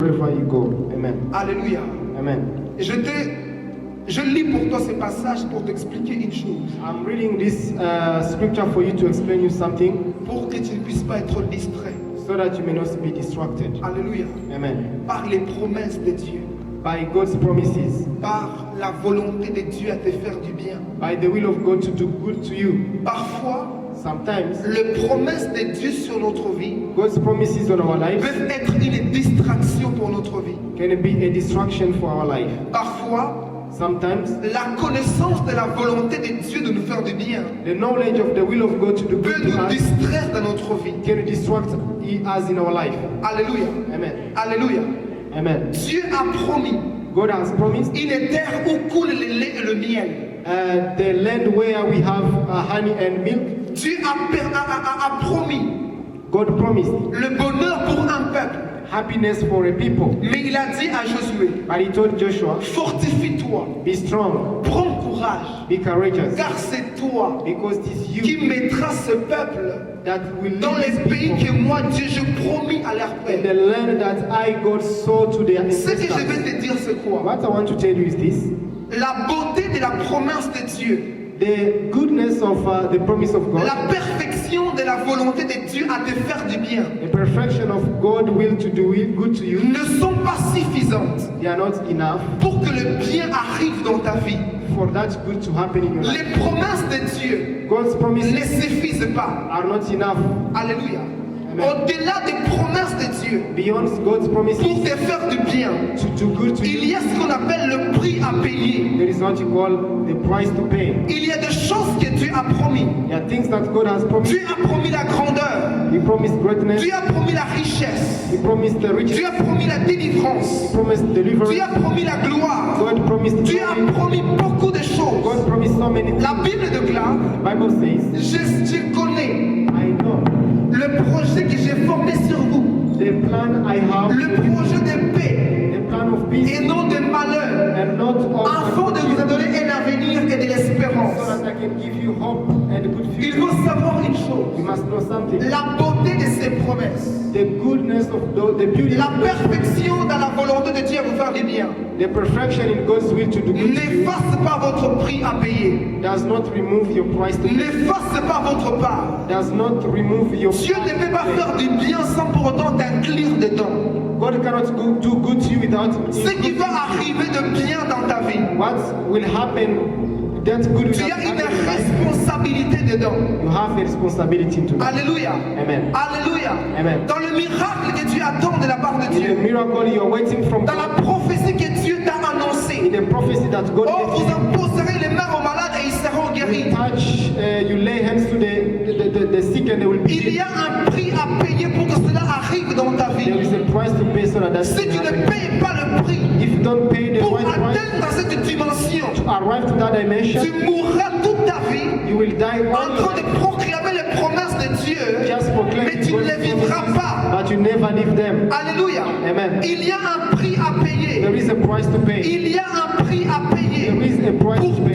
wherever you go. Amen. Alléluia. Amen. Je lis pour toi ce passage pour t'expliquer une chose. I'm reading this scripture for you to explain you something Pour que tu ne puisses pas être distrait. so that you may not be distracted. Alléluia. Amen. Par les promesses de Dieu. By God's promises, Par la volonté de Dieu à te faire du bien. by the will of God to do good to you. Parfois, Sometimes, les promesses de Dieu sur notre vie God's promises on our lives peuvent être une distraction pour notre vie. can be a distraction for our life. Parfois, Sometimes, la connaissance de la volonté de Dieu de nous faire du bien the knowledge of the will of God to do peut good to nous us distraire dans notre vie. can distract us in our life. Alléluia. Amen. Alléluia. Amen. Dieu a promis God has promised une terre où coule le lait et le miel. the land where we have honey and milk. Dieu a promis God promised le bonheur pour un peuple. happiness for a people. Mais il a dit à Josué, But he told Joshua, fortifie-toi, be strong, prends courage, be courageous, car c'est toi because it is you qui mettras ce peuple that will dans lead les these pays people que moi, Dieu, je promis à leur in the père. land that I, God, saw to their Ce que je ancestors. vais te dire, c'est quoi? What I want to tell you is this. La beauté de la promesse de Dieu, The goodness of the promise of God, la perfection de la volonté de Dieu à te faire du bien, the perfection of God will to do it good to you, ne sont pas suffisantes they are not enough pour que le bien arrive dans ta vie. for that good to happen in your life. Les promesses de Dieu God's ne promises suffisent pas. are not enough. Alléluia. Amen. Au-delà des promesses de Dieu, Beyond God's promises pour te faire du bien, to do good to il you, y a ce qu'on appelle le prix à payer. there is what you call the price to pay. Il y a des choses que Dieu a promis. There are things that God has promised. Dieu a promis la grandeur. He promised greatness. Dieu a promis la richesse. He promised the riches. Dieu a promis la délivrance. He promised deliverance. Dieu a promis la gloire. God promised Dieu a glory. promis beaucoup de God choses. promised so many things. La Bible déclare, The Bible says, je connais I know le projet que j'ai formé sur vous. the plan I have, Le projet de paix the plan of peace et non de malheur. and not Afin of de vous donner un avenir et de l'espérance. so that I can give you hope and a good Il future. faut savoir une You chose. must know something. La beauté de ses promesses. The goodness of the beauty, La perfection dans la volonté de Dieu à vous faire du bien. the perfection in God's will to do good to you N'efface pas votre prix à payer. does not remove your price to pay. N'efface pas votre part. Does not remove your Dieu ne peut pas faire du bien sans pour autant t'inclure dedans. God cannot do good to you without Ce qui va arriver de bien dans ta vie, what will happen. That good will tu as happen une in life. responsabilité dedans. You have a responsibility to that. Alléluia. Amen. Alléluia. Amen. Dans le miracle que tu attends de la part de In the Dieu, miracle you're waiting from dans God, la prophétie que Dieu t'a in annoncée, the prophecy that God oh, gave vous you, imposerez les mains aux malades et ils seront guéris. you lay hands to the sick and they will be Il y healed. a un prix à payer pour que cela arrive dans ta There vie. is a price to pay so that that Si can tu ne happen. payes pas le prix If you don't pay the pour right price atteindre cette dimension, to arrive to that dimension, tu mourras toute ta vie you will die en one train de proclamer les promesses de Dieu, just proclaim mais tu ne les vivras pas. but you never leave them. Alléluia. Amen. Il y a un prix à payer. There is a price to pay. Il y a un prix à payer There is a price pour to pay